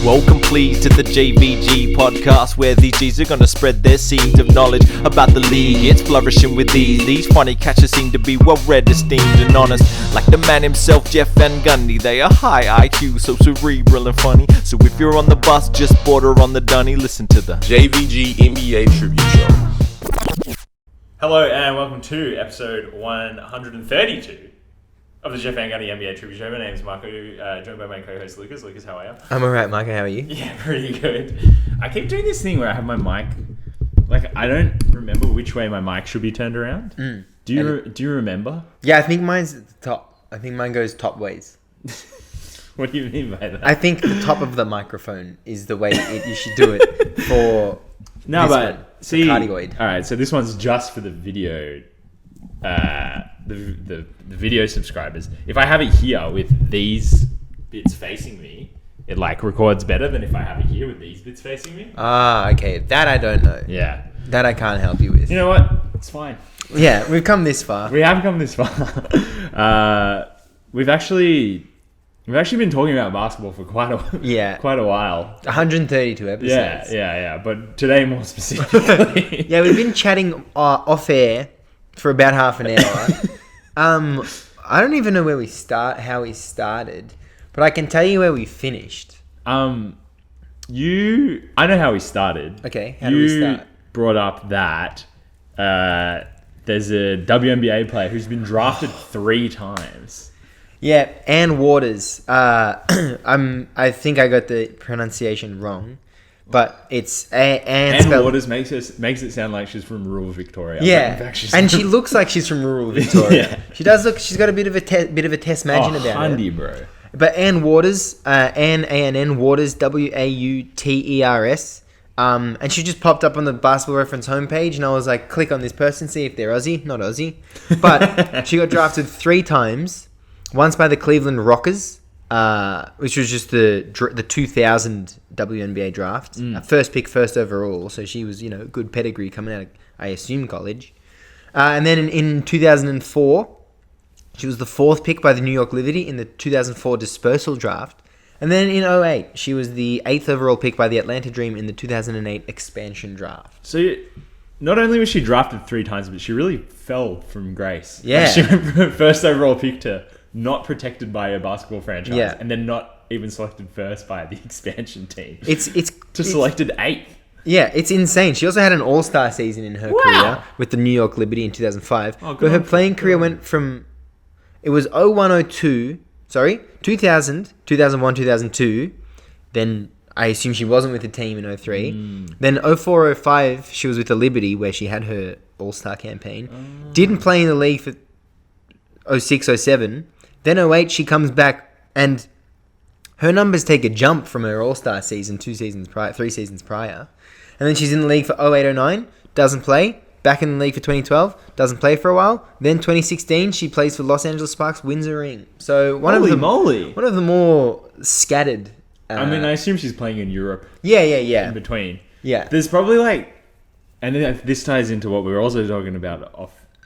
Welcome please to the JVG podcast, where these G's are gonna spread their seeds of knowledge about the league. It's flourishing with these funny catchers seem to be well read, esteemed and honest, like the man himself, Jeff Van Gundy. They are high IQ, so cerebral and funny. So if you're on the bus, just border on the dunny, listen to the JVG NBA Tribute Show. Hello and welcome to episode 132 of the Jeff Van Gundy NBA Tribute Show. My name is Marco, joined by my co-host Lukas. Lukas, how are you? I'm alright, Marco. How are you? Yeah, pretty good. I keep doing this thing where I have my mic, like I don't remember which way my mic should be turned around. Do you remember? Yeah, I think mine's at the top. I think mine goes top ways. What do you mean by that? I think the top of the microphone is the way you should do it for see, cardioid. All right, so this one's just for the video, the video subscribers. If I have it here with these bits facing me, it like records better than if I have it here with these bits facing me. Ah, okay. That I don't know. Yeah. That I can't help you with. You know what? It's fine. Yeah, we've come this far. We have come this far. We've actually been talking about basketball for quite a while. 132 episodes. Yeah. But today more specifically. Yeah, we've been chatting off air for about half an hour. I don't even know how we started, but I can tell you where we finished. I know how we started. Okay, how do we start? You brought up that there's a WNBA player who's been drafted 3 times. Yeah, Ann Waters. I think I got the pronunciation wrong, but it's Ann Waters makes it sound like she's from rural Victoria. Yeah, and she looks like she's from rural Victoria. Yeah. She does look. She's got a bit of a Tess Magin about her. Bro. But Ann Waters, Ann Waters, Wauters. And she just popped up on the Basketball Reference homepage, and I was like, click on this person, see if they're Aussie. Not Aussie, but she got drafted 3 times. Once by the Cleveland Rockers, which was just the 2000 WNBA draft. First pick, first overall. So she was, good pedigree coming out of, I assume, college. And then in 2004, she was the 4th pick by the New York Liberty in the 2004 dispersal draft. And then in 2008, she was the 8th overall pick by the Atlanta Dream in the 2008 expansion draft. So not only was she drafted 3 times, but she really fell from grace. Yeah. Like she went from first overall pick to not protected by a basketball franchise, and then not even selected first by the expansion team. It's selected 8th. Yeah, it's insane. She also had an all-star season in her career with the New York Liberty in 2005. But her playing career went from... It was 2001, 2001, 2002. Then I assume she wasn't with the team in 2003. Then 2004, 2005, she was with the Liberty, where she had her all-star campaign. Didn't play in the league for 2006, 2007. Then 2008, she comes back, and her numbers take a jump from her all-star season 3 seasons prior. And then she's in the league for 2008, 2009, doesn't play. Back in the league for 2012, doesn't play for a while. Then 2016, she plays for Los Angeles Sparks, wins a ring. So one of the more scattered. I assume she's playing in Europe. Yeah. In between. Yeah. There's probably and this ties into what we were also talking about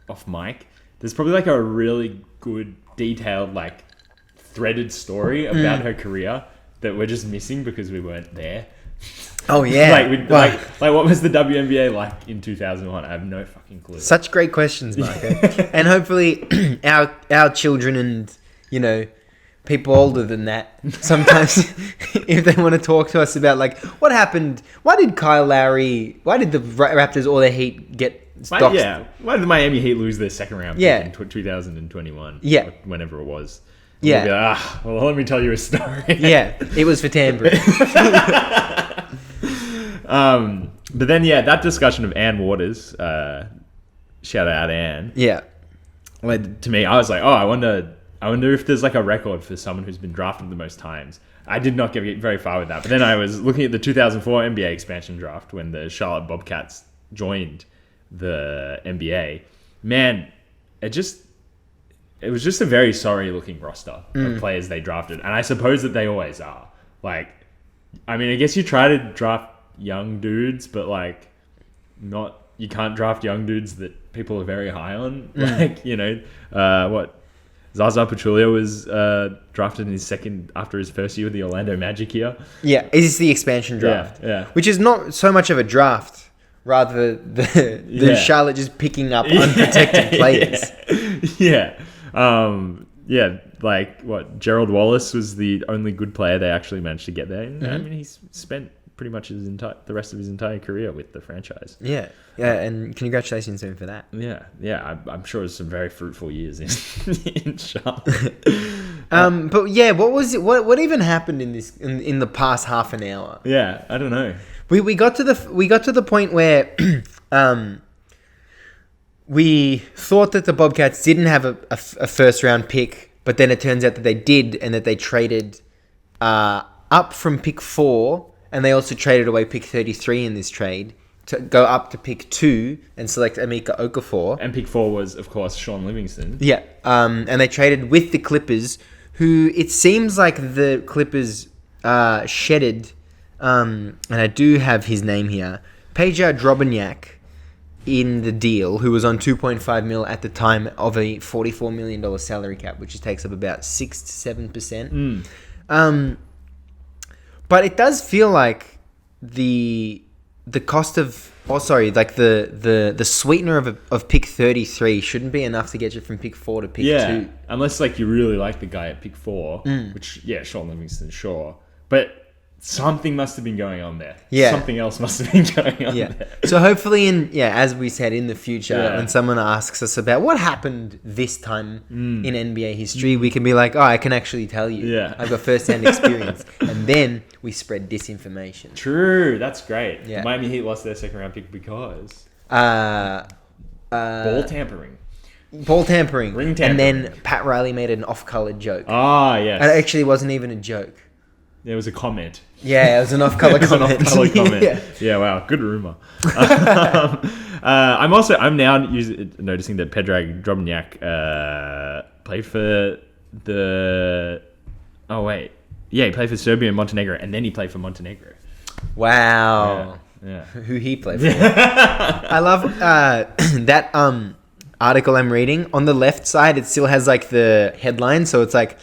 off mic. There's probably a really good, detailed, threaded story about her career that we're just missing because we weren't there. Oh yeah. What was the WNBA like in 2001? I have no fucking clue. Such great questions, Marco. And hopefully our children and people older than that sometimes if they want to talk to us about what happened, why did the Raptors or the Heat get stopped? Why did the Miami Heat lose their second round pick in 2021? Yeah. Or whenever it was. Yeah. We'll be like, let me tell you a story. Yeah, it was for tampering. But then, that discussion of Ann Waters, shout out Ann. Yeah. Led to me, I was like, I wonder if there's a record for someone who's been drafted the most times. I did not get very far with that. But then I was looking at the 2004 NBA expansion draft when the Charlotte Bobcats joined the NBA. Man, it was just a very sorry looking roster of players they drafted. And I suppose that they always are. I guess you try to draft young dudes, but you can't draft young dudes that people are very high on. Zaza Pachulia was drafted in after his first year with the Orlando Magic here. Yeah, is this the expansion draft? Yeah. Which is not so much of a draft, rather the Charlotte just picking up unprotected players. Yeah. Like what? Gerald Wallace was the only good player they actually managed to get there. And, I mean, he's spent pretty much the rest of his entire career with the franchise. Yeah, and congratulations to him for that. Yeah. I'm sure it was some very fruitful years in Charlotte. But yeah, what was it? What even happened in this in the past half an hour? Yeah, I don't know. We got to the point where we thought that the Bobcats didn't have a first round pick, but then it turns out that they did, and that they traded up from pick 4, and they also traded away pick 33 in this trade to go up to pick 2 and select Emeka Okafor. And pick 4 was, of course, Sean Livingston. Yeah, and they traded with the Clippers, who it seems like the Clippers shedded, and I do have his name here, Peja Drobnjak, in the deal, who was on 2.5 mil at the time of a $44 million salary cap, which takes up about 6 to 7%. But it does feel like the cost of, the sweetener of pick 33 shouldn't be enough to get you from pick 4 to pick 2. Unless like you really like the guy at pick 4, which Sean Livingston, sure, but something must have been going on there. Yeah. Something else must have been going on there. So hopefully as we said, in the future, when someone asks us about what happened this time in NBA history, we can be like, I can actually tell you. Yeah. I've got first-hand experience. And then we spread disinformation. True. That's great. Yeah. Miami Heat lost their second round pick because ball tampering. Ring tampering. And then Pat Riley made an off-colored joke. Ah, yes. And it actually wasn't even a joke. There was a comment. Yeah, it was an off-color comment. Yeah, wow, good rumor. I'm now noticing that Predrag Drobnjak played for the. Oh wait, yeah, he played for Serbia and Montenegro, and then he played for Montenegro. Wow. Yeah. Who he played for? I love that article I'm reading. On the left side, it still has like the headline, so it's like,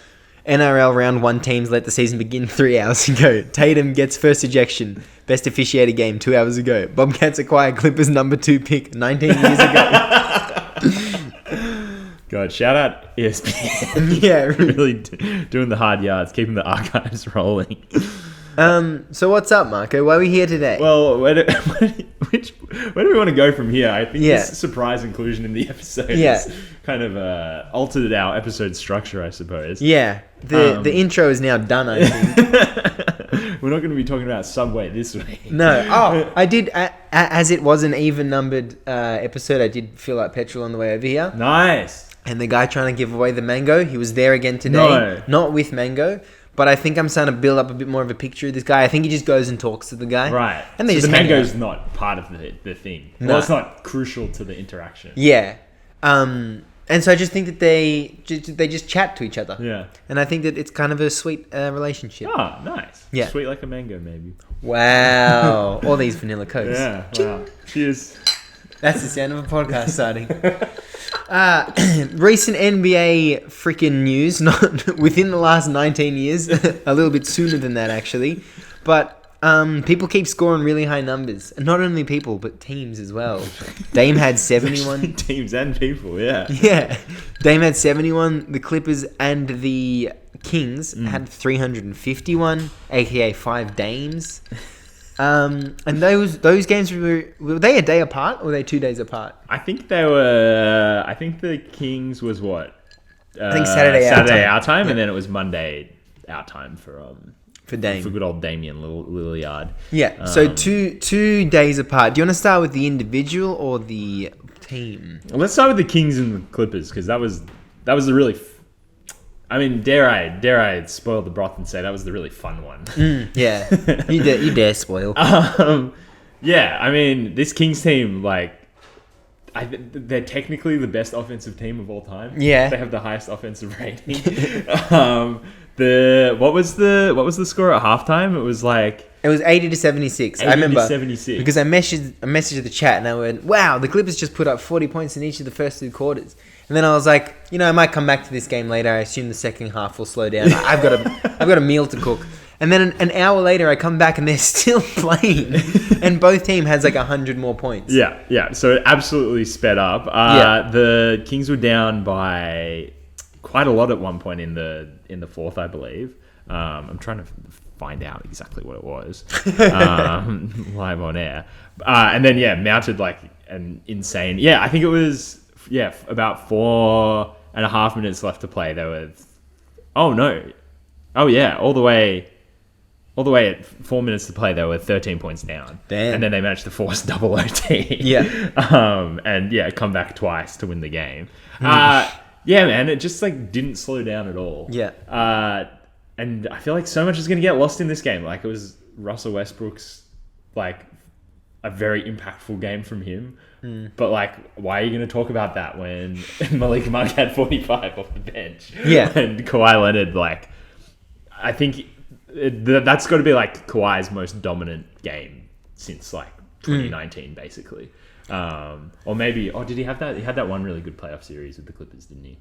NRL round 1 teams let the season begin 3 hours ago. Tatum gets first ejection. Best officiated game 2 hours ago. Bobcats acquire Clippers number 2 pick 19 years ago. God, shout out ESPN. Yeah, really doing the hard yards, keeping the archives rolling. So what's up, Marco? Why are we here today? Well, where do we want to go from here? I think this surprise inclusion in the episode has kind of altered our episode structure, I suppose. Yeah, the intro is now done, I think. We're not going to be talking about Subway this week. No. Oh, I did, as it was an even-numbered episode, I did fill up petrol on the way over here. Nice. And the guy trying to give away the mango, he was there again today. No. Not with mango. But I think I'm starting to build up a bit more of a picture of this guy. I think he just goes and talks to the guy. Right. And they so just the mango's not part of the thing. No. Well, it's not crucial to the interaction. Yeah. And so I just think that they just chat to each other. Yeah. And I think that it's kind of a sweet relationship. Oh, nice. Yeah. Sweet like a mango, maybe. Wow. All these vanilla cokes. Yeah. Wow. Cheers. That's the sound of a podcast starting. Recent NBA freaking news, not within the last 19 years, a little bit sooner than that actually, but people keep scoring really high numbers. And not only people, but teams as well. Dame had 71. Teams and people, yeah. Yeah. Dame had 71. The Clippers and the Kings had 351, aka 5 Dames. And those games were they a day apart or were they 2 days apart? I think they were. I think the Kings was what? I think Saturday our time, yeah. And then it was Monday our time for Dame, for good old Damian Lillard. Yeah. So two days apart. Do you want to start with the individual or the team? Let's start with the Kings and the Clippers because that was the really. I mean, dare I spoil the broth and say that was the really fun one? Yeah, you dare spoil. Yeah, I mean, this Kings team, they're technically the best offensive team of all time. Yeah, they have the highest offensive rating. What was the score at halftime? It was 80 to 76. 80 I remember to 76. because I messaged the chat and I went, "Wow, the Clippers just put up 40 points in each of the first 2 quarters." And then I was like, I might come back to this game later. I assume the second half will slow down. I've got a meal to cook. And then an hour later, I come back and they're still playing. And both team has like 100 more points. Yeah. So it absolutely sped up. The Kings were down by quite a lot at one point in the fourth, I believe. I'm trying to find out exactly what it was live on air. And then, mounted like an insane... Yeah, I think it was about 4.5 minutes left to play. There were... Oh, no. Oh, yeah, all the way at 4 minutes to play, they were 13 points down. Damn. And then they managed to force double OT. Yeah. And come back twice to win the game. Yeah, man, it just like didn't slow down at all. Yeah. And I feel like so much is going to get lost in this game. Like it was Russell Westbrook's like a very impactful game from him. But like, why are you going to talk about that when Malik Monk had 45 off the bench? Yeah. And Kawhi Leonard, like, I think that's got to be like Kawhi's most dominant game since like 2019, basically. Or maybe, did he have that? He had that one really good playoff series with the Clippers, didn't he?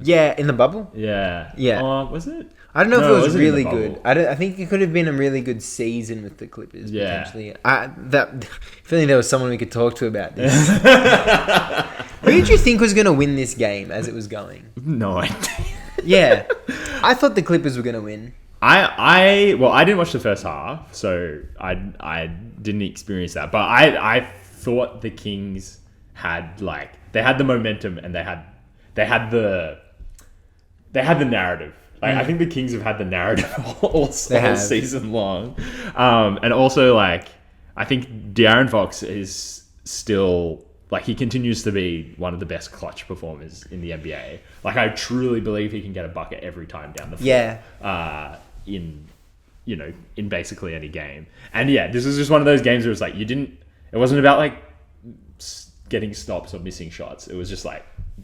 Yeah, in the bubble? Yeah. Yeah. Was it? I don't know if it was wasn't in the really bubble. good. I think it could have been a really good season with the Clippers, Yeah. potentially. If only there was someone we could talk to about this. Who did you think was going to win this game as it was going? No idea. Yeah. I thought the Clippers were going to win. I didn't watch the first half, so I didn't experience that. But I thought the Kings had they had the momentum and they had the narrative. Like I think the Kings have had the narrative all season long. And also I think De'Aaron Fox is still he continues to be one of the best clutch performers in the NBA. Like I truly believe he can get a bucket every time down the floor. Yeah. In basically any game. And this was just one of those games where it's like it wasn't about getting stops or missing shots. It was just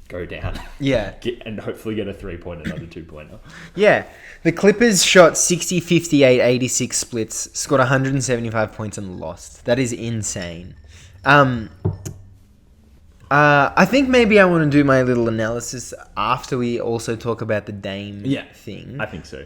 go down. Yeah. And hopefully get a 3-pointer, not a 2-pointer. Yeah. The Clippers shot 60, 58, 86 splits, scored 175 points and lost. That is insane. I think maybe I want to do my little analysis after we also talk about the Dame thing. I think so.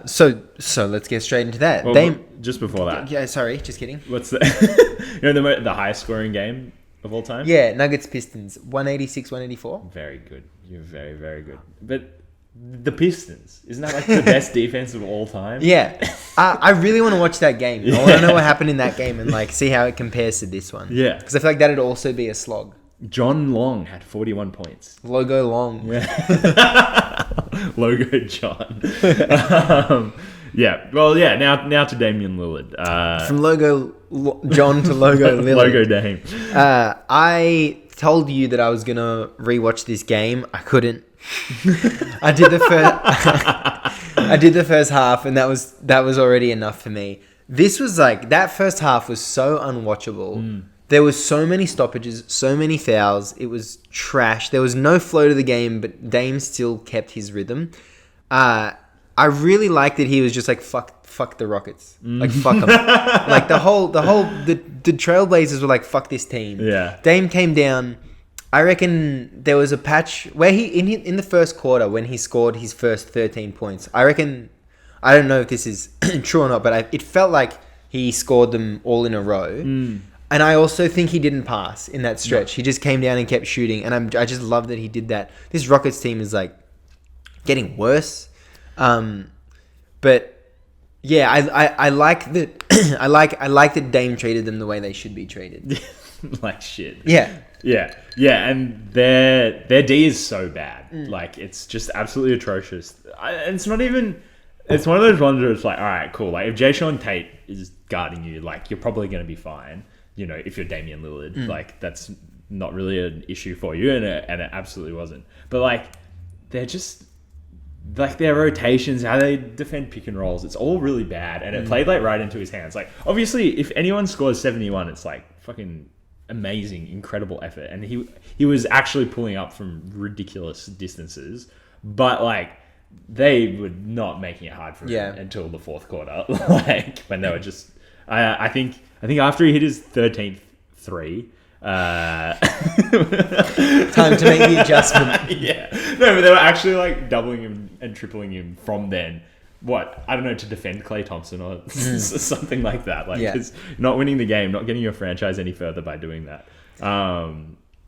So let's get straight into that. Well, Dame. Just before that. Yeah, sorry, just kidding. What's the the highest scoring game of all time? Yeah, Nuggets Pistons 186, 184. Very good. You're very, very good. But the Pistons, isn't that the best defense of all time? Yeah. I really want to watch that game. I want to know what happened in that game and see how it compares to this one. Yeah. Because I feel like that'd also be a slog. John Long had 41 points. Logo Long. Logo John. Now to Damian Lillard. From Logo John to Logo Lillard. Logo Dame. I told you that I was going to rewatch this game. I couldn't. I did the first half and that was already enough for me. This was that first half was so unwatchable. There was so many stoppages, so many fouls. It was trash. There was no flow to the game, but Dame still kept his rhythm. I really liked that he was just fuck the Rockets. Fuck them. The Trailblazers were fuck this team. Yeah. Dame came down. I reckon there was a patch where he in the first quarter when he scored his first 13 points. I reckon, I don't know if this is true or not, but it felt like he scored them all in a row. And I also think he didn't pass in that stretch. No. He just came down and kept shooting, and I just love that he did that. This Rockets team is getting worse, but yeah, I like that. I like that Dame treated them the way they should be treated. Like shit. Yeah, and their D is so bad. It's just absolutely atrocious. And it's not even. It's one of those ones where it's all right, cool. If Jay Sean Tate is guarding you, you're probably going to be fine. If you're Damian Lillard, that's not really an issue for you, and it absolutely wasn't. But they're just their rotations, how they defend pick and rolls, it's all really bad, and it played right into his hands. Obviously, if anyone scores 71, it's fucking amazing, incredible effort, and he was actually pulling up from ridiculous distances, but they were not making it hard for him until the fourth quarter, when they were just. I think after he hit his 13th three, Time to make the adjustment. Yeah. No, but they were actually like doubling him and tripling him from then. What? I don't know, to defend Klay Thompson or something like that. Like, Yeah. it's not winning the game, not getting your franchise any further by doing that.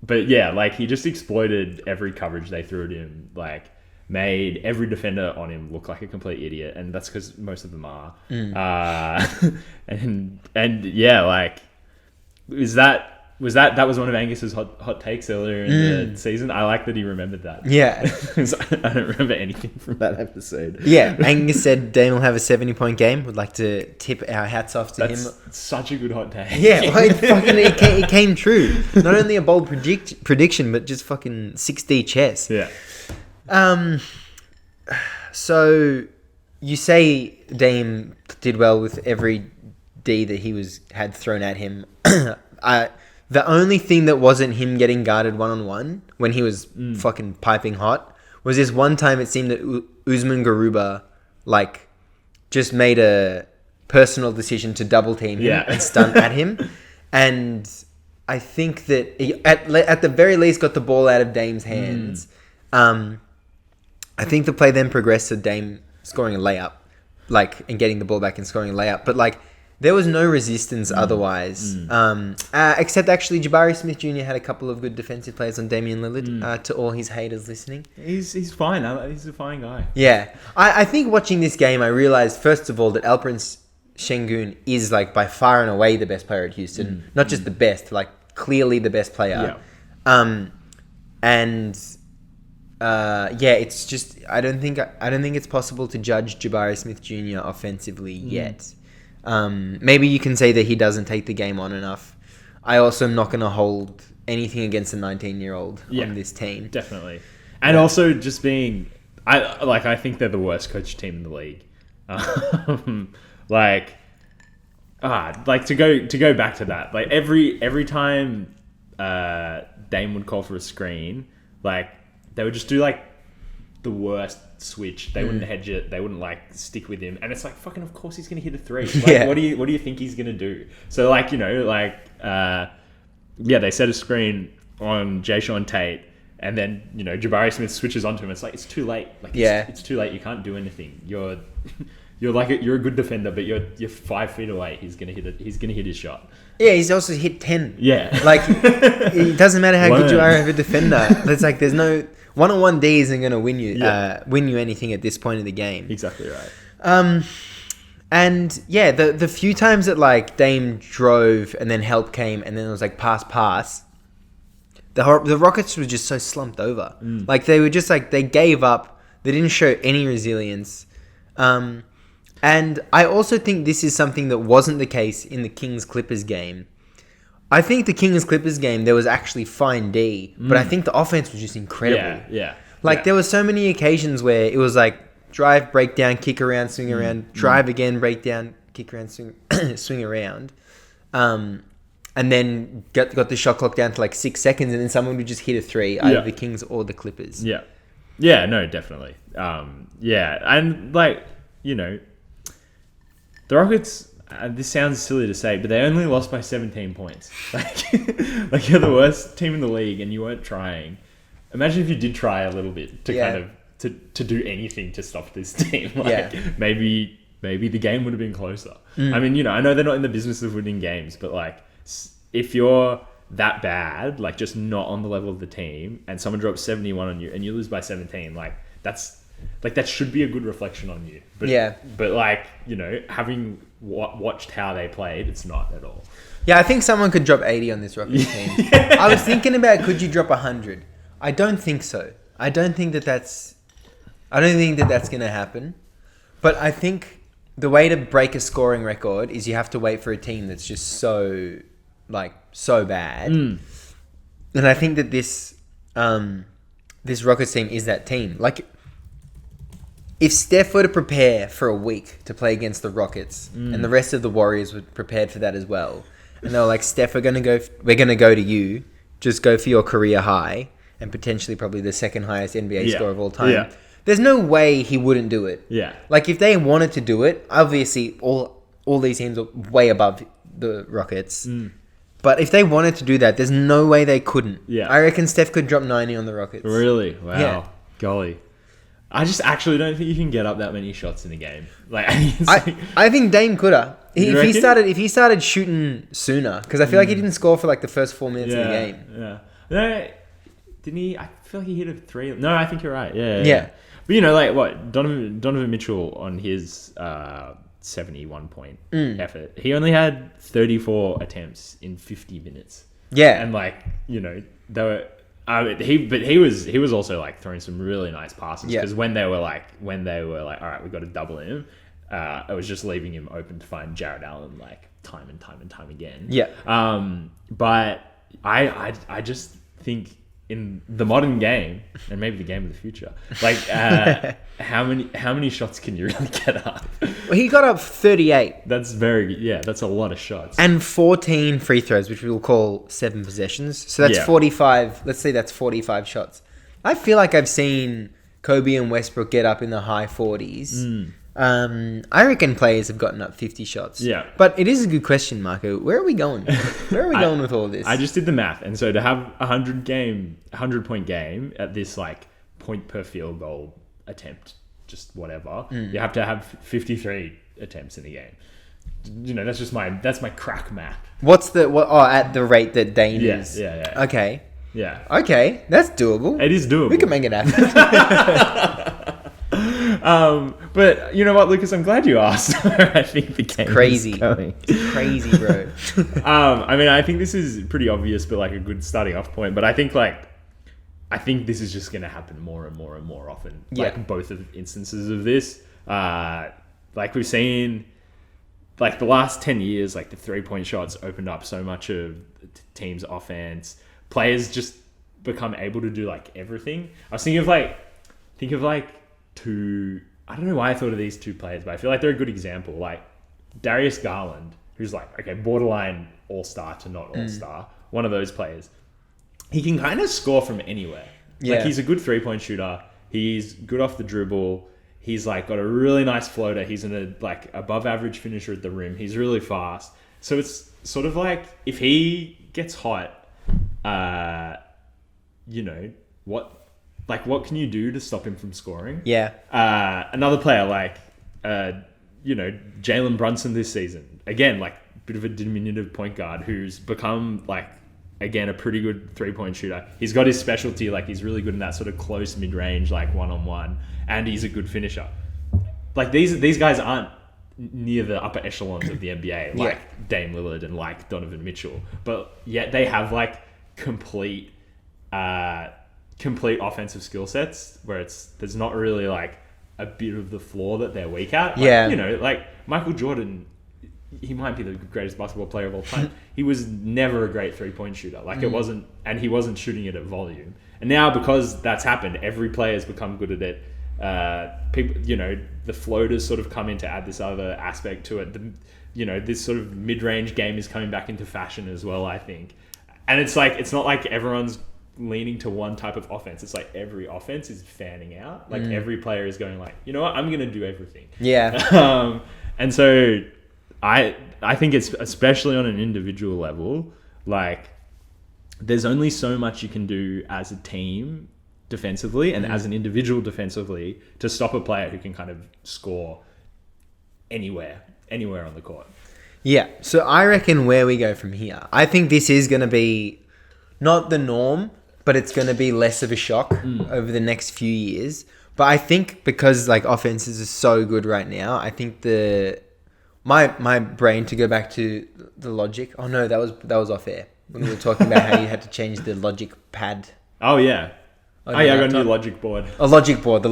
But yeah, like he just exploited every coverage they threw at him, like made every defender on him look like a complete idiot. And that's because most of them are. And yeah, like, that was one of Angus's hot takes earlier in the season. I like that he remembered that. Yeah. 'Cause I don't remember anything from that episode. Yeah, Angus said Dame will have a 70-point game. Would like to tip our hats off to him. That's such a good hot take. Yeah, well, it came true. Not only a bold prediction, but just fucking 6D chess. Yeah. So you say Dame did well with every D that he had thrown at him. The only thing that wasn't him getting guarded one-on-one when he was fucking piping hot was this one time it seemed that Usman Garuba like just made a personal decision to double team him and stunt at him. And I think that he, at the very least, got the ball out of Dame's hands. I think the play then progressed to Dame scoring a layup, like, and getting the ball back and scoring a layup. But like, there was no resistance otherwise. Except actually, Jabari Smith Jr. had a couple of good defensive plays on Damian Lillard. To all his haters listening, He's fine. He's a fine guy. yeah. I think watching this game, I realized first of all that Alperen Şengün is like by far and away the best player at Houston. Not just the best, like clearly the best player. Yeah. It's just I don't think it's possible to judge Jabari Smith Jr. offensively yet. Maybe you can say that he doesn't take the game on enough. I also am not going to hold anything against a 19-year-old on this team. Definitely. And also just being, I think they're the worst coach team in the league. To go back to that, like every time Dame would call for a screen, like they would just do like the worst switch. They wouldn't hedge it. They wouldn't like stick with him. And it's like, fucking, of course he's gonna hit a three. Like, what do you think he's gonna do? So like, they set a screen on Jayshawn Tate, and then Jabari Smith switches onto him. It's like, it's too late. Like, it's too late. You can't do anything. You're a good defender, but you're 5 feet away. He's gonna hit it. He's gonna hit his shot. Yeah, he's also hit 10. Yeah, like it doesn't matter how good you are as a defender. It's like there's no one-on-one D isn't gonna win you anything at this point in the game. Exactly right. And yeah, the few times that like Dame drove and then help came and then it was like pass, the Rockets were just so slumped over. Like they were just like, they gave up. They didn't show any resilience. And I also think this is something that wasn't the case in the Kings-Clippers game. I think the Kings-Clippers game, there was actually fine D, but I think the offense was just incredible. Yeah. There were so many occasions where it was like drive, break down, kick around, swing around, drive again, break down, kick around, swing around. And then got the shot clock down to like 6 seconds, and then someone would just hit a three, either the Kings or the Clippers. Yeah. Yeah, no, definitely. And like, the Rockets, this sounds silly to say, but they only lost by 17 points. Like you're the worst team in the league and you weren't trying. Imagine if you did try a little bit to kind of to do anything to stop this team. Maybe the game would have been closer. I mean, I know they're not in the business of winning games, but like if you're that bad, like just not on the level of the team, and someone drops 71 on you and you lose by 17, like that should be a good reflection on you. But like, having watched how they played, it's not at all. Yeah, I think someone could drop 80 on this Rockets team. I was thinking about, could you drop 100? I don't think so. I don't think that that's going to happen. But I think the way to break a scoring record is you have to wait for a team that's just so bad. And I think that this Rockets team is that team. Like, if Steph were to prepare for a week to play against the Rockets, and the rest of the Warriors were prepared for that as well, and they were like, Steph, we're going to go to you, just go for your career high, and potentially probably the second highest NBA score of all time. Yeah. There's no way he wouldn't do it. Yeah. Like, if they wanted to do it, obviously all these teams are way above the Rockets. But if they wanted to do that, there's no way they couldn't. Yeah. I reckon Steph could drop 90 on the Rockets. Really? Wow. Yeah. Golly. I just actually don't think you can get up that many shots in a game. Like, it's like- I think Dame coulda. You If reckon? he started shooting sooner, because I feel like he didn't score for like the first 4 minutes of the game. Yeah. No, didn't he? I feel like he hit a 3. No, I think you're right. Yeah. Yeah. But, you know, like, what? Donovan Mitchell on his 71 point effort, he only had 34 attempts in 50 minutes. Yeah. And, like, you know, they were... he was also like throwing some really nice passes because when they were like all right, we've got to double him, I was just leaving him open to find Jared Allen like time and time again. But I just think in the modern game, and maybe the game of the future, like how many shots can you really get up? Well, he got up 38. That's a lot of shots. And 14 free throws, which we'll call 7 possessions. So that's 45. Let's say that's 45 shots. I feel like I've seen Kobe and Westbrook get up in the high 40s. I reckon players have gotten up 50 shots. Yeah. But it is a good question, Marco. Where are we going? Where are we going with all this? I just did the math. And so to have a 100-point game at this like point per field goal attempt, just whatever, you have to have 53 attempts in the game. You know, that's my crack math. At the rate that Dame is? Yeah. Okay. Yeah. Okay. That's doable. It is doable. We can make it happen. But you know what, Lucas? I'm glad you asked. I think the game Crazy. is going. It's crazy, bro. I mean, I think this is pretty obvious, but like a good starting off point. But I think this is just going to happen more and more and more often. Yeah. Like both of instances of this. Like we've seen, like the last 10 years, like the 3-point shots opened up so much of the team's offense. Players just become able to do like everything. I was thinking of two. I don't know why I thought of these two players, but I feel like they're a good example. Like Darius Garland, who's like, okay, borderline all-star to not all-star. One of those players. He can kind of score from anywhere. Yeah. Like he's a good 3-point shooter. He's good off the dribble. He's like got a really nice floater. He's an like above average finisher at the rim. He's really fast. So it's sort of like if he gets hot, you know, what can you do to stop him from scoring? Yeah. Another player like, you know, Jalen Brunson this season. Again, like a bit of a diminutive point guard who's become like, again, a pretty good 3-point shooter. He's got his specialty, like he's really good in that sort of close mid-range, like one-on-one, and he's a good finisher. Like these guys aren't near the upper echelons of the NBA, like Dame Lillard and like Donovan Mitchell, but yet they have like complete offensive skill sets where there's not really like a bit of the floor that they're weak at. Like, you know, like Michael Jordan, he might be the greatest basketball player of all time. He was never a great 3-point shooter. Like it wasn't, and he wasn't shooting it at volume. And now because that's happened, every player has become good at it. People, you know, the floaters sort of come in to add this other aspect to it. You know, this sort of mid-range game is coming back into fashion as well, I think. And it's like, it's not like everyone's leaning to one type of offense. It's like every offense is fanning out. Like every player is going like, you know what, I'm going to do everything. Yeah. And so I think it's especially on an individual level, like there's only so much you can do as a team defensively and as an individual defensively to stop a player who can kind of score anywhere on the court. Yeah. So I reckon where we go from here, I think this is going to be not the norm, but it's going to be less of a shock over the next few years. But I think because like offenses are so good right now, I think my brain, to go back to the logic. Oh no, that was off air when we were talking about how you had to change the logic pad. Oh yeah. I got a new logic board. The logic board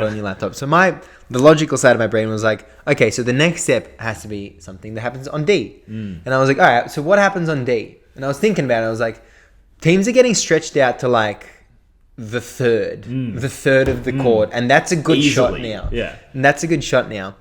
on your laptop. So the logical side of my brain was like, okay, so the next step has to be something that happens on D. And I was like, all right, so what happens on D? And I was thinking about it. I was like, teams are getting stretched out to like the third of the court, and that's a good shot now. Yeah, and that's a good shot now.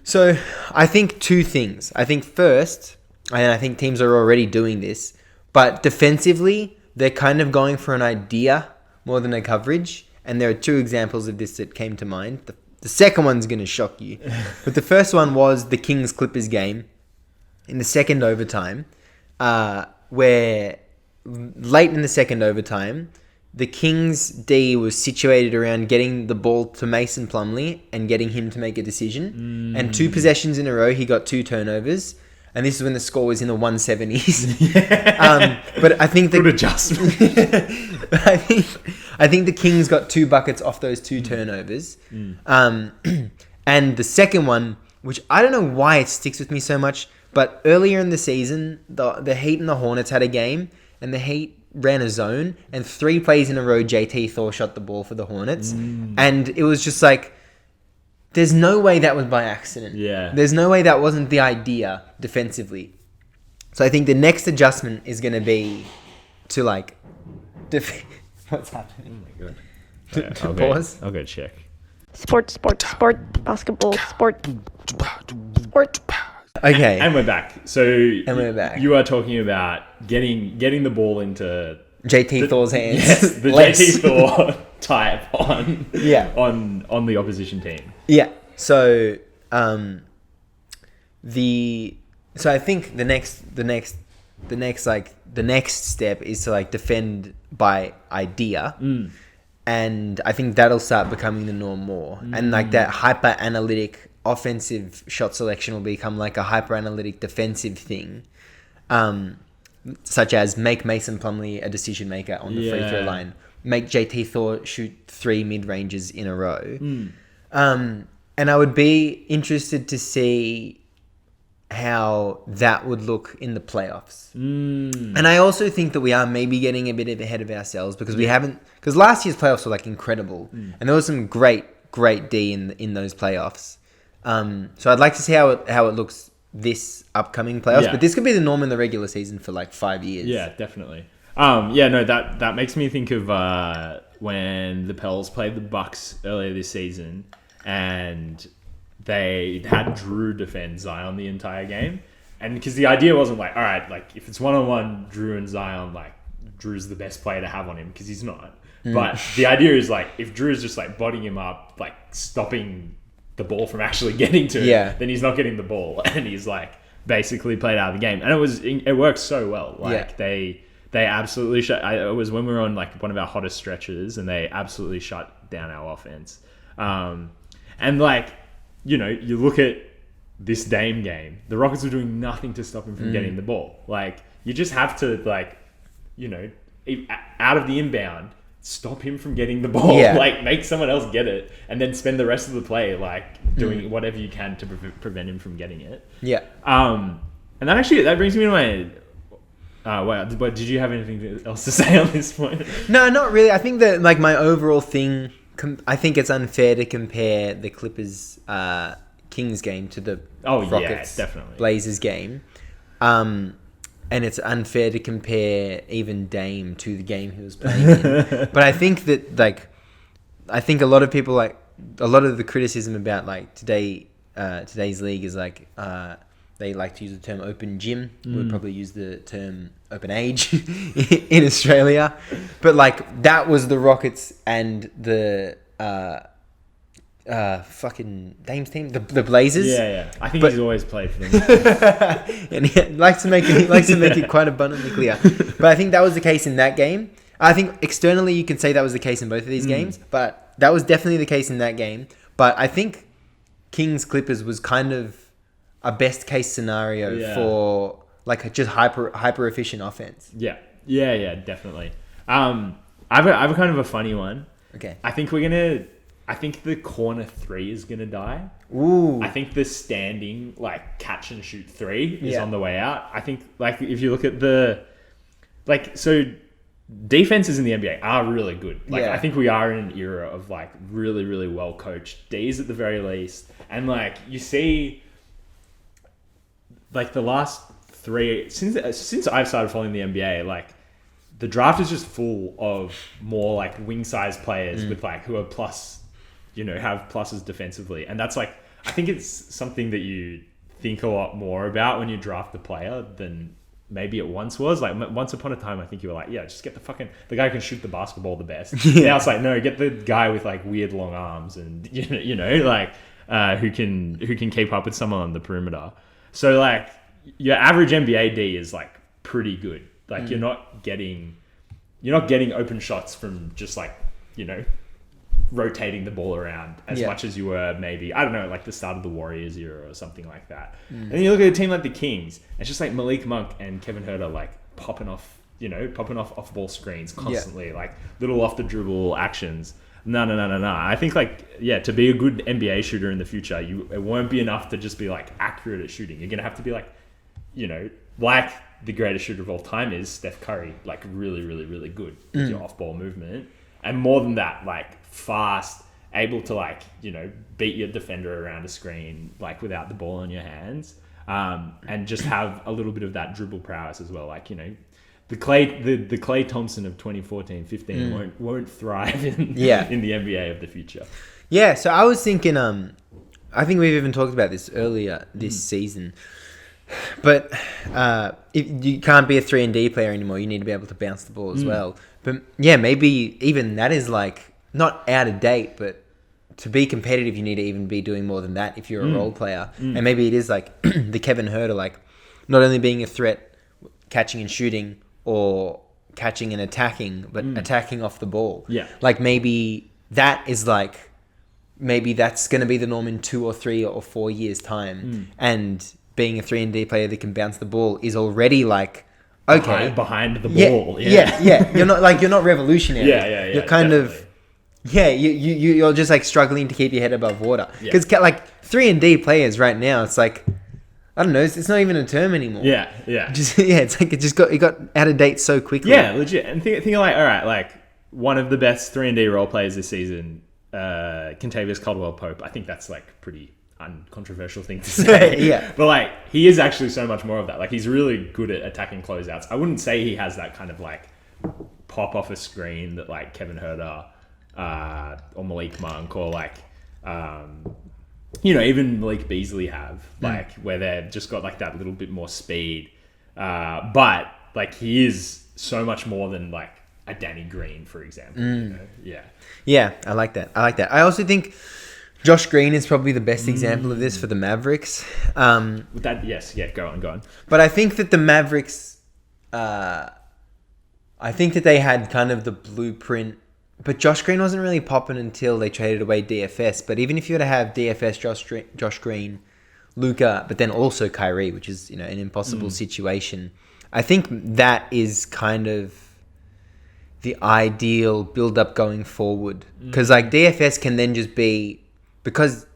So I think two things. I think first, and I think teams are already doing this, but defensively they're kind of going for an idea more than a coverage. And there are two examples of this that came to mind. The second one's going to shock you, but the first one was the Kings-Clippers game in the second overtime. where late in the second overtime, the Kings D was situated around getting the ball to Mason Plumlee and getting him to make a decision. And 2 possessions in a row, he got 2 turnovers. And this is when the score was in the 170s. But I think good adjustment. I think the Kings got 2 buckets off those 2 turnovers. And the second one, which I don't know why it sticks with me so much, but earlier in the season, the Heat and the Hornets had a game, and the Heat ran a zone, and 3 plays in a row, JT Thor shot the ball for the Hornets. And it was just like, there's no way that was by accident. Yeah. There's no way that wasn't the idea defensively. So I think the next adjustment is going to be to like... What's happening? Oh my God. Pause. I'll go check. Sport, basketball, sport. Okay. And we're back. So we're back. You are talking about getting the ball into JT Thor's hands. Yes, the JT Thor type on the opposition team. Yeah. So I think the next step is to like defend by idea. And I think that'll start becoming the norm more. And like that hyper analytic offensive shot selection will become like a hyper analytic defensive thing. Such as make Mason Plumlee a decision maker on the free throw line. Make JT Thor shoot 3 mid-ranges in a row. And I would be interested to see how that would look in the playoffs. And I also think that we are maybe getting a bit ahead of ourselves because we haven't... Because last year's playoffs were like incredible. And there was some great D in those playoffs. So I'd like to see how it looks this upcoming playoffs. Yeah. But this could be the norm in the regular season for like 5 years. Yeah, definitely. That makes me think of when the Pels played the Bucks earlier this season, and they had Drew defend Zion the entire game. And because the idea wasn't like, all right, like if it's one-on-one Drew and Zion, like Drew's the best player to have on him, because he's not. But the idea is like if Drew's just like bodying him up, like stopping the ball from actually getting to him, then he's not getting the ball, and he's like basically played out of the game. And it worked so well. Like they absolutely shut. It was when we were on like one of our hottest stretches, and they absolutely shut down our offense. And like, you know, you look at this Dame game, the Rockets were doing nothing to stop him from getting the ball. Like, you just have to, like, you know, out of the inbound, stop him from getting the ball. Like, make someone else get it, and then spend the rest of the play, like, doing whatever you can to prevent him from getting it. And that brings me to my... but did you have anything else to say on this point? No, not really. I think that, like, my overall thing... I think it's unfair to compare the Clippers Kings game to the Rockets definitely Blazers game, and it's unfair to compare even Dame to the game he was playing in. But I think that a lot of people, like, a lot of the criticism about like today's league is like they like to use the term open gym. We would probably use the term open age in Australia. But like that was the Rockets and the fucking Dame's team, the Blazers. Yeah. I think he's always played for them. And he likes to make it quite abundantly clear. But I think that was the case in that game. I think externally you can say that was the case in both of these games, but that was definitely the case in that game. But I think Kings Clippers was kind of a best case scenario for like just hyper efficient offense. Yeah, definitely. I have a kind of a funny one. Okay. I think the corner 3 is gonna die. Ooh. I think the standing like catch and shoot 3 is on the way out. I think like if you look at defenses in the NBA are really good. Like I think we are in an era of like really, really well coached Ds at the very least. And like you see like the last 3 since I've started following the NBA, like the draft is just full of more like wing size players with like who are plus, you know, have pluses defensively. And that's like, I think it's something that you think a lot more about when you draft the player than maybe it once was. Like once upon a time, I think you were like, yeah, just get the guy who can shoot the basketball the best. Now it's like, no, get the guy with like weird long arms and you know, like who can keep up with someone on the perimeter. So like your average NBA D is like pretty good. Like you're not getting open shots from just like, rotating the ball around as much as you were maybe, I don't know, like the start of the Warriors era or something like that. And then you look at a team like the Kings, it's just like Malik Monk and Kevin Huerter like popping off off-ball screens constantly, like little off-the-dribble actions. No. I think to be a good NBA shooter in the future, it won't be enough to just be like accurate at shooting. You're gonna have to be like, like the greatest shooter of all time is Steph Curry, like really, really, really good with your off-ball movement, and more than that, like fast, able to like beat your defender around a screen like without the ball in your hands, and just have a little bit of that dribble prowess as well. Like the Klay Thompson of 2014-15 won't thrive in the NBA of the future. Yeah, so I was thinking, I think we've even talked about this earlier this season, but if you can't be a 3-and-D player anymore, you need to be able to bounce the ball as well. But yeah, maybe even that is like not out of date, but to be competitive, you need to even be doing more than that if you're a role player. And maybe it is like the Kevin Huerter, like not only being a threat, catching and shooting, or catching and attacking, but attacking off the ball. Yeah. Like maybe that is like, maybe that's going to be the norm in 2 or 3 or 4 years time. And being a 3-and-D player that can bounce the ball is already like, okay. Behind the ball. Yeah. You're not revolutionary. Yeah. You're kind of, you're just like struggling to keep your head above water. Because like 3-and-D players right now, it's like, I don't know. It's not even a term anymore. Yeah. It's like it got out of date so quickly. Yeah, legit. And think like, all right, like one of the best 3-and-D role players this season, Kentavious Caldwell-Pope. I think that's like pretty uncontroversial thing to say. But like he is actually so much more of that. Like he's really good at attacking closeouts. I wouldn't say he has that kind of like pop off a screen that like Kevin Huerter or Malik Monk or like. Even Malik Beasley have, like, where they've just got, like, that little bit more speed. But, like, he is so much more than, like, a Danny Green, for example. Yeah, I like that. I also think Josh Green is probably the best example of this for the Mavericks. Go on. But I think that the Mavericks, I think that they had kind of the blueprint. But Josh Green wasn't really popping until they traded away DFS. But even if you were to have DFS, Josh Green, Luka, but then also Kyrie, which is an impossible situation, I think that is kind of the ideal build-up going forward. Because like DFS can then just be, because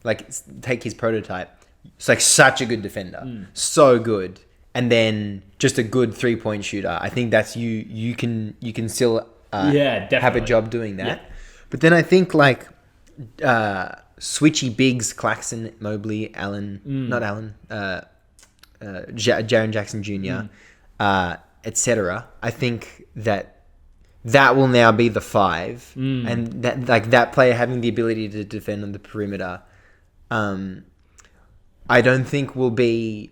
like take his prototype, it's like such a good defender, so good, and then just a good 3-point shooter. I think that's you can still. Have a job doing that. Yeah. But then I think like switchy bigs, Claxton, Mobley, Jaren Jackson Jr., etc. I think that will now be the 5, and that player having the ability to defend on the perimeter. I don't think will be.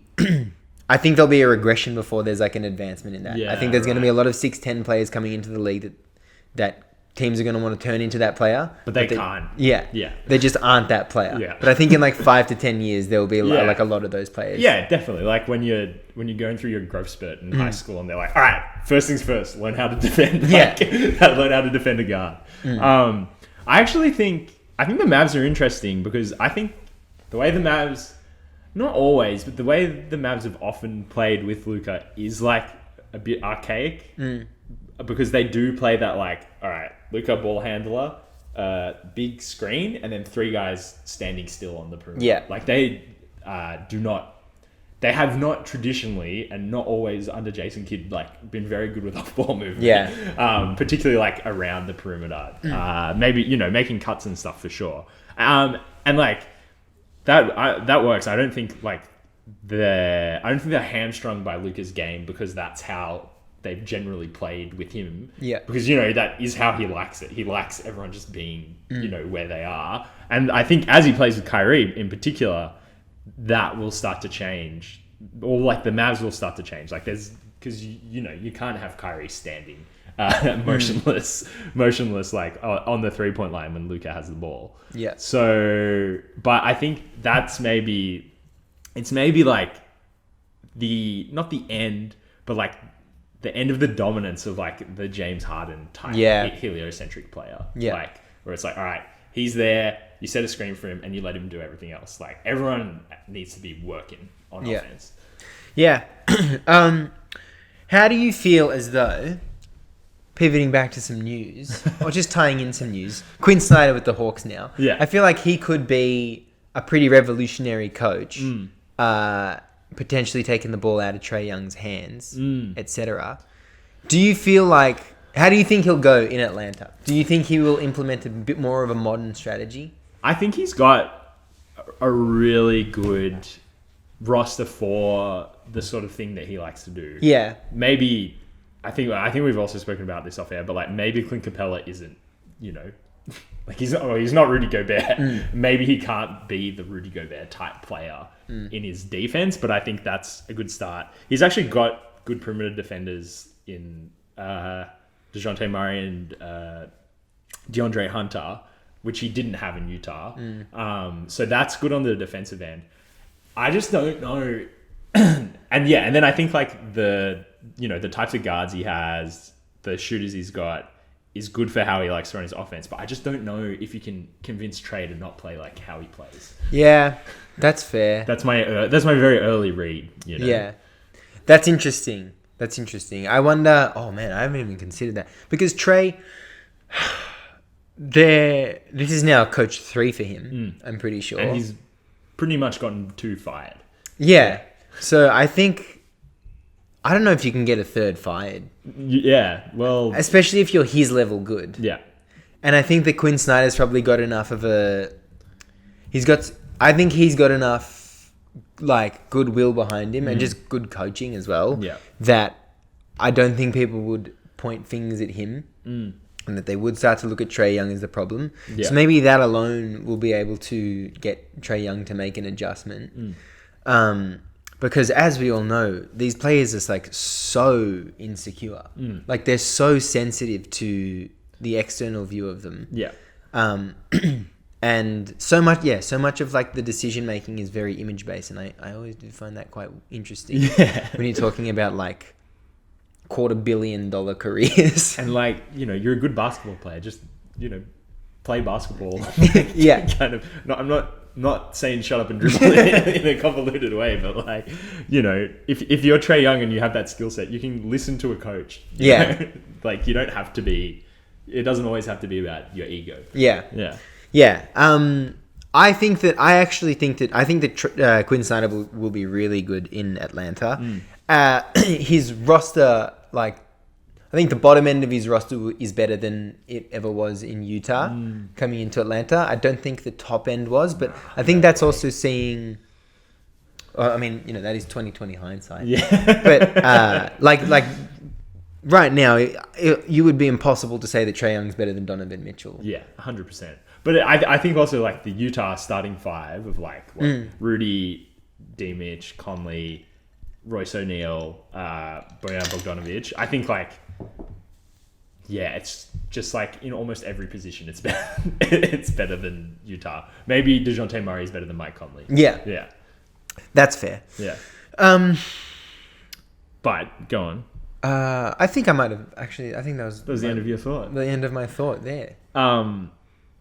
I think there'll be a regression before there's like an advancement in that. I think there's going to be a lot of 6'10" players coming into the league that teams are going to want to turn into that player. But they can't. Yeah. They just aren't that player. Yeah. But I think in like 5 to 10 years, there will be like a lot of those players. Yeah, definitely. Like when you're going through your growth spurt in high school and they're like, all right, first things first, learn how to defend. Learn how to defend a guard. I think the Mavs are interesting because I think the way the Mavs, not always, but the way the Mavs have often played with Luka is like a bit archaic. Because they do play that like, all right, Luka ball handler, big screen, and then 3 guys standing still on the perimeter. Yeah. Like they they have not traditionally, and not always under Jason Kidd, like been very good with off-ball movement. Yeah. Particularly like around the perimeter. Maybe, making cuts and stuff for sure. And like that works. I don't think they're hamstrung by Luka's game because that's how they've generally played with him. Yeah. Because, that is how he likes it. He likes everyone just being, where they are. And I think as he plays with Kyrie in particular, that will start to change. Or like the Mavs will start to change. Like because, you can't have Kyrie standing motionless like on the 3-point line when Luka has the ball. Yeah. So, but I think it's maybe like not the end, but like the end of the dominance of like the James Harden type heliocentric player. Yeah. Like where it's like, all right, he's there, you set a screen for him and you let him do everything else. Like everyone needs to be working on offense. Yeah. How do you feel as though, pivoting back to some news, or just tying in some news, Quinn Snyder with the Hawks now. Yeah. I feel like he could be a pretty revolutionary coach, potentially taking the ball out of Trae Young's hands, etc. Do you feel like, how do you think he'll go in Atlanta? Do you think he will implement a bit more of a modern strategy? I think he's got a really good roster for the sort of thing that he likes to do. Yeah. Maybe, I think we've also spoken about this off air, but like maybe Clint Capella isn't, like he's not Rudy Gobert. Maybe he can't be the Rudy Gobert type player in his defense, but I think that's a good start. He's actually got good perimeter defenders in DeJounte Murray and DeAndre Hunter, which he didn't have in Utah. So that's good on the defensive end. I just don't know. And then I think like the types of guards he has, the shooters he's got, is good for how he likes to run his offense. But I just don't know if you can convince Trae to not play like how he plays. Yeah, that's fair. That's my very early read. Yeah, that's interesting. I wonder. Oh man, I haven't even considered that because Trae. This is now coach 3 for him. I'm pretty sure, and he's pretty much gotten 2 fired. Yeah, so I think I don't know if you can get a third fired. Yeah, well, especially if you're his level good. Yeah, and I think that Quinn Snyder's probably got enough of a. I think he's got enough like goodwill behind him and just good coaching as well. Yeah, that I don't think people would point fingers at him. And that they would start to look at Trae Young as the problem. Yeah. So maybe that alone will be able to get Trae Young to make an adjustment. Because as we all know, these players are like so insecure. Like they're so sensitive to the external view of them. Yeah. And so much of like the decision making is very image based. And I always do find that quite interesting. Yeah. When you're talking about like $250 million careers. And like, you're a good basketball player. Just, play basketball. Yeah. Kind of. No, I'm not saying shut up and dribble in a convoluted way, but like, if you're Trae Young and you have that skill set, you can listen to a coach. Yeah. Like you don't have to be. It doesn't always have to be about your ego. Yeah. Yeah. Yeah. I think that Quinn Snyder will be really good in Atlanta. His roster, like, I think the bottom end of his roster is better than it ever was in Utah coming into Atlanta. I don't think the top end was, but I think that's also seeing. I mean, that is 20/20 hindsight. Yeah. But like right now, you would be impossible to say that Trae Young's better than Donovan Mitchell. Yeah, 100%. But I think also like the Utah starting 5 of like Rudy, D-Mitch, Conley, Royce O'Neal, Bojan Bogdanovic. I think like, yeah, it's just like in almost every position, it's better. It's better than Utah. Maybe DeJounte Murray is better than Mike Conley. Yeah, yeah, that's fair. Yeah. But go on. I think I might have actually. I think that was the end of your thought. The end of my thought there.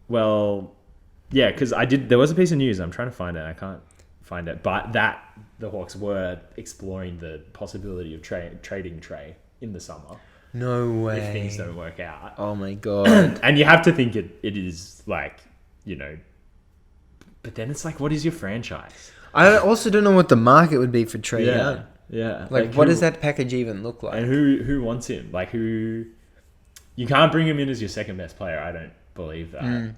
Well, yeah, because there was a piece of news. I'm trying to find it. I can't find it. But that the Hawks were exploring the possibility of trading Trae in the summer. No way. If things don't work out. Oh my god. And you have to think it is like, but then it's like, what is your franchise? I also don't know what the market would be for Trae Young. Yeah. Like what does that package even look like? And who wants him? Like who? You can't bring him in as your second best player. I don't believe that.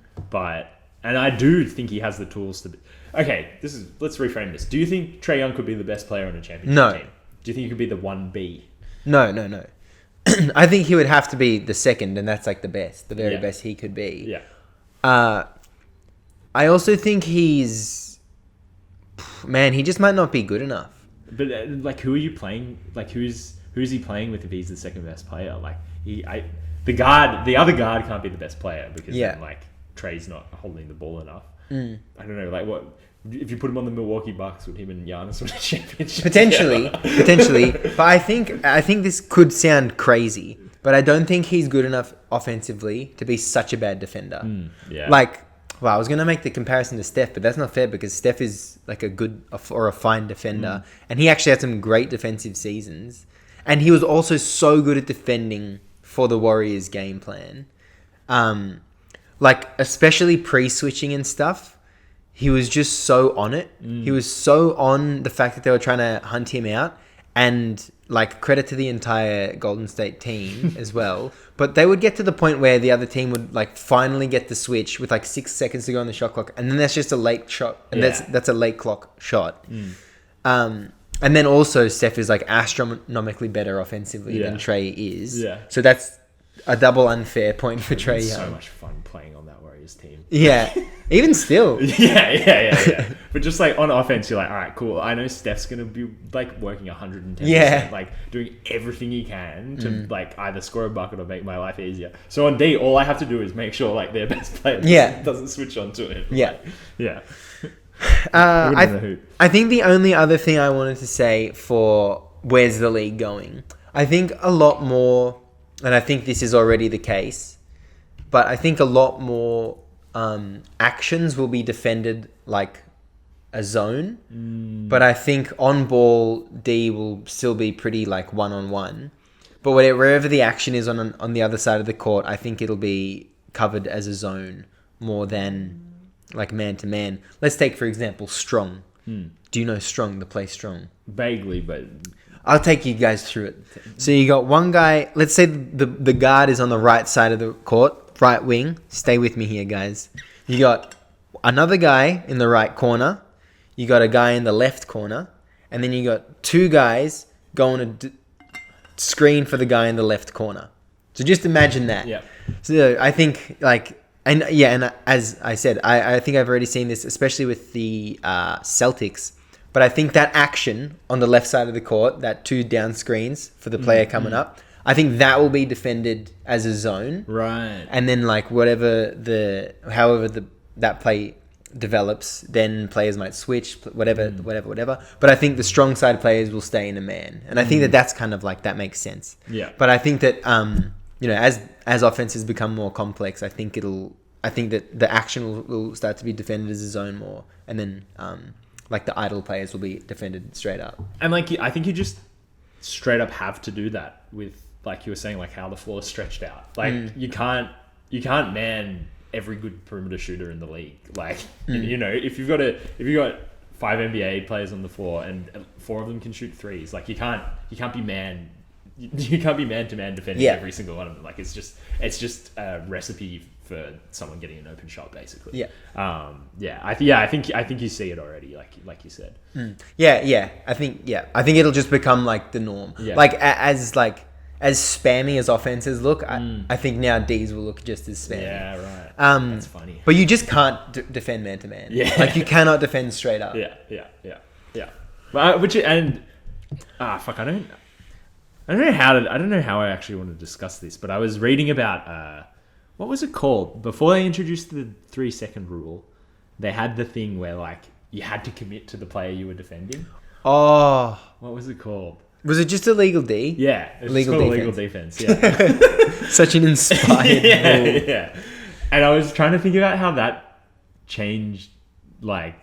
And I do think he has the tools to be. Okay, let's reframe this. Do you think Trae Young could be the best player on a championship team? Do you think he could be the 1B? No. I think he would have to be the second, and that's like the best, the very best he could be. Yeah. I also think he just might not be good enough. But like, who are you playing? Like, who's he playing with if he's the second best player? Like, the other guard can't be the best player because then, like Trae's not holding the ball enough. I don't know. Like, what if you put him on the Milwaukee Bucks, would him and Giannis win a championship? Potentially. But I think this could sound crazy, but I don't think he's good enough offensively to be such a bad defender. Yeah. Like, well, I was gonna make the comparison to Steph, but that's not fair because Steph is like a good or a fine defender, and he actually had some great defensive seasons, and he was also so good at defending for the Warriors' game plan, like especially pre-switching and stuff. He was just so on it. He was so on the fact that they were trying to hunt him out, and like credit to the entire Golden State team as well. But they would get to the point where the other team would like finally get the switch with like 6 seconds to go on the shot clock, and then that's just a late shot, and that's a late clock shot. And then also Steph is like astronomically better offensively than Trey is. Yeah. So that's a double unfair point for Trey Young. So much fun playing on that Warriors team. Yeah. Even still. Yeah. But just like on offense, you're like, all right, cool. I know Steph's going to be like working 110%, like doing everything he can to like either score a bucket or make my life easier. So on D, all I have to do is make sure like their best player doesn't switch onto him. Yeah. Yeah. I think the only other thing I wanted to say for where's the league going, I think a lot more, and I think this is already the case, but I think a lot more actions will be defended like a zone. But I think on ball D will still be pretty like one-on-one. But wherever the action is on the other side of the court, I think it'll be covered as a zone more than like man-to-man. Let's take, for example, Strong. Do you know Strong, the play Strong? Vaguely, but I'll take you guys through it. So you got one guy, let's say the guard is on the right side of the court, right wing. Stay with me here, guys. You got another guy in the right corner. You got a guy in the left corner. And then you got two guys going to screen for the guy in the left corner. So just imagine that. Yeah. So I think like, and as I said, I think I've already seen this, especially with the Celtics. But I think that action on the left side of the court, that 2 down screens for the player coming up, I think that will be defended as a zone. right. And then like however that play develops, then players might switch, whatever. But I think the strong side players will stay in a man. And I think that's kind of like, that makes sense. Yeah. But I think that, as offenses become more complex, I think that the action will start to be defended as a zone more. And then, like the idle players will be defended straight up. And like, I think you just straight up have to do that with, like you were saying, like how the floor is stretched out. Like you can't man every good perimeter shooter in the league. Like, you know, if you've got 5 NBA players on the floor and 4 of them can shoot threes, like you can't be man to man defending every single one of them. Like it's just a recipe for someone getting an open shot, basically. I think you see it already, like you said. I think it'll just become like the norm. Like as spammy as offenses look, I think now Ds will look just as spammy. Yeah, right. That's funny. But you just can't defend man to man. Yeah, like you cannot defend straight up. Yeah. But I don't know how I actually want to discuss this, but I was reading about what was it called? Before they introduced the 3-second rule, they had the thing where like you had to commit to the player you were defending. Oh, what was it called? Was it just illegal D? Yeah, it's illegal called defense. Illegal defense. Yeah, such an inspired rule. Yeah. And I was trying to think about how that changed like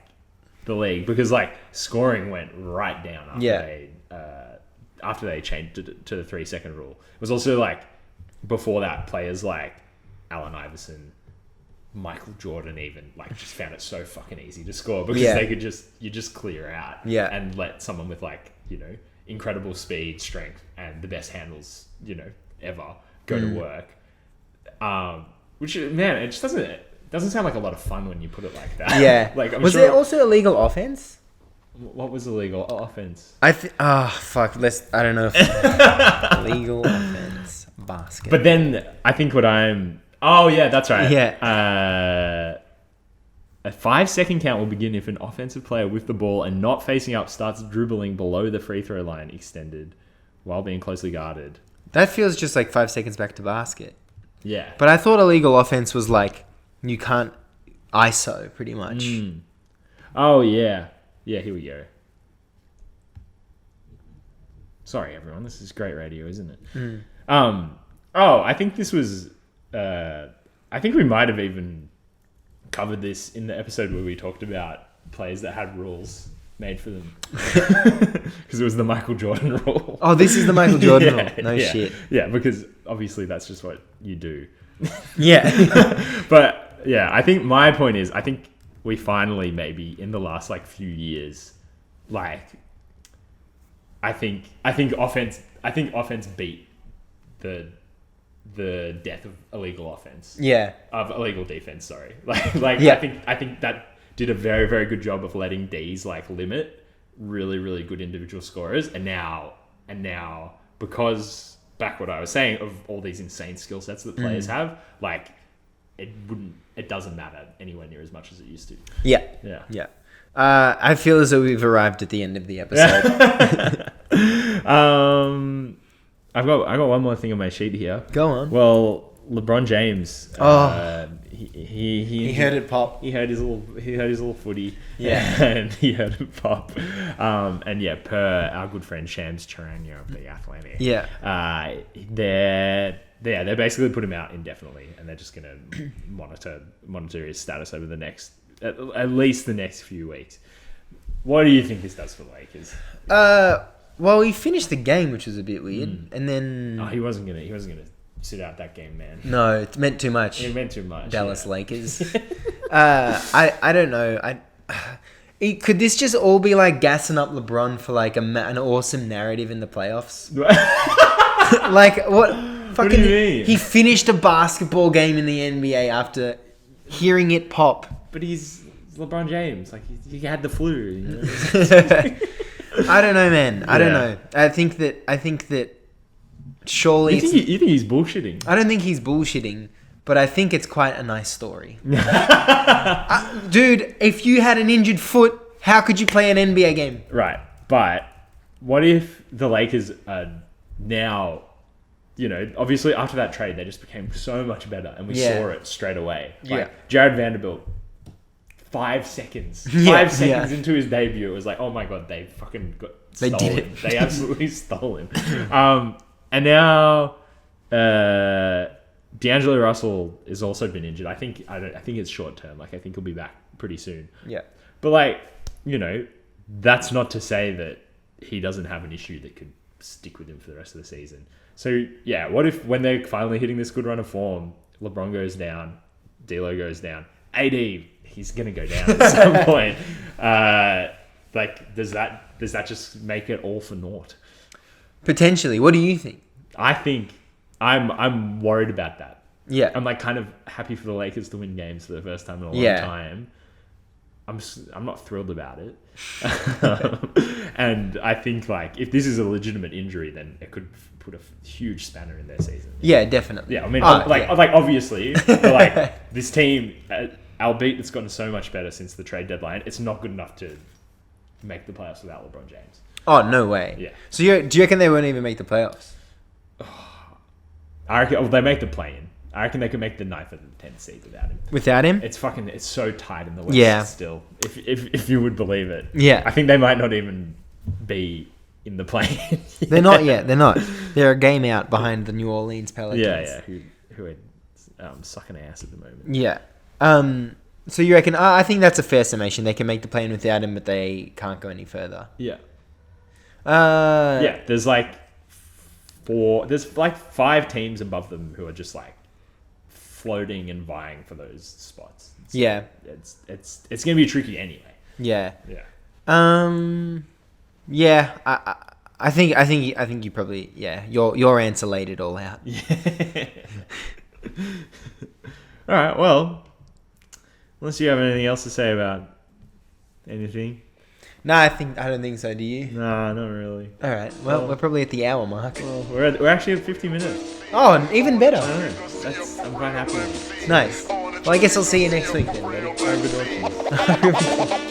the league, because like scoring went right down after they changed to the 3-second rule. It was also like before that, players like Allen Iverson, Michael Jordan even like just found it so fucking easy to score because they could just clear out and let someone with like, you know, incredible speed, strength, and the best handles, you know, ever go to work. Which, man, it just doesn't sound like a lot of fun when you put it like that. Yeah. Like, was there also illegal offense? What was illegal offense? I don't know if legal offense basket. But then I think oh yeah, that's right. Yeah. A 5-second count will begin if an offensive player with the ball and not facing up starts dribbling below the free throw line extended while being closely guarded. That feels just like 5 seconds back to basket. Yeah. But I thought illegal offense was like you can't ISO pretty much. Oh yeah, yeah. Here we go. Sorry, everyone. This is great radio, isn't it? I think this was. I think we might have even covered this in the episode where we talked about players that had rules made for them, because it was the Michael Jordan rule. Oh, this is the Michael Jordan rule. No yeah, shit. Yeah, because obviously that's just what you do. Yeah. But yeah, I think my point is, I think we finally, maybe in the last like few years, like I think offense beat the death of illegal offense. Yeah. Of illegal defense, sorry. Like Yeah. I think that did a very, very good job of letting D's like limit really, really good individual scorers. And now because back what I was saying of all these insane skill sets that players have, like it doesn't matter anywhere near as much as it used to. Yeah. Yeah. Yeah. I feel as though we've arrived at the end of the episode. I got one more thing on my sheet here. Go on. Well, LeBron James. He heard it pop. He heard his little footy. Yeah. And he heard it pop. And yeah, per our good friend Shams Charania of the Athletic. Yeah. They basically put him out indefinitely, and they're just gonna monitor his status over the next at least the next few weeks. What do you think this does for the Lakers? Well, he finished the game, which was a bit weird, and then He wasn't gonna sit out that game, man. no, it meant too much. It meant too much. Dallas Lakers. I don't know. Could this just all be like gassing up LeBron for like an awesome narrative in the playoffs? Like what? Fucking, do you mean? He finished a basketball game in the NBA after hearing it pop. But he's LeBron James. Like he had the flu. You know? I don't know, man. I don't know. I think that surely You think he's bullshitting? I don't think he's bullshitting, but I think it's quite a nice story. Dude, if you had an injured foot, how could you play an NBA game? Right. But what if the Lakers are now, you know, obviously after that trade, they just became so much better, and we saw it straight away. Like, Jared Vanderbilt, 5 seconds. 5 seconds into his debut, it was like, oh my God, they fucking stole him. They absolutely stole him. And now D'Angelo Russell has also been injured. I think it's short term. Like I think he'll be back pretty soon. Yeah. But like, you know, that's not to say that he doesn't have an issue that could stick with him for the rest of the season. So yeah, what if when they're finally hitting this good run of form, LeBron goes down, D'Lo goes down, AD, he's gonna go down at some point. Like, does that just make it all for naught? Potentially. What do you think? I think I'm worried about that. Yeah. I'm like kind of happy for the Lakers to win games for the first time in a long time. I'm not thrilled about it. And I think like if this is a legitimate injury, then it could put a huge spanner in their season. Yeah, definitely. Yeah, I mean, like obviously, but like this team, albeit it's gotten so much better since the trade deadline, it's not good enough to make the playoffs without LeBron James. Oh, no way. Yeah. So do you reckon they won't even make the playoffs? I reckon they make the play-in. I reckon they could make the 9th or the 10th seed without him. Without him? It's so tight in the West still. If you would believe it. Yeah. I think they might not even be in the play-in. They're not yet. They're not. They're a game out behind the New Orleans Pelicans. Yeah. Who are sucking ass at the moment. Yeah. So you reckon? I think that's a fair summation. They can make the play-in without him, but they can't go any further. Yeah. Yeah. There's like 5 teams above them who are just like floating and vying for those spots. It's gonna be tricky anyway. Yeah. Yeah. Yeah. I think you probably your answer laid it all out. Yeah. All right. Well, unless you have anything else to say about anything. No, I don't think so. Do you? Nah, not really. All right. Well, we're probably at the hour mark. Well, we're actually at 50 minutes. Oh, and even better. I'm quite happy with it. Nice. Well, I guess I'll see you next week then, buddy. Good watching.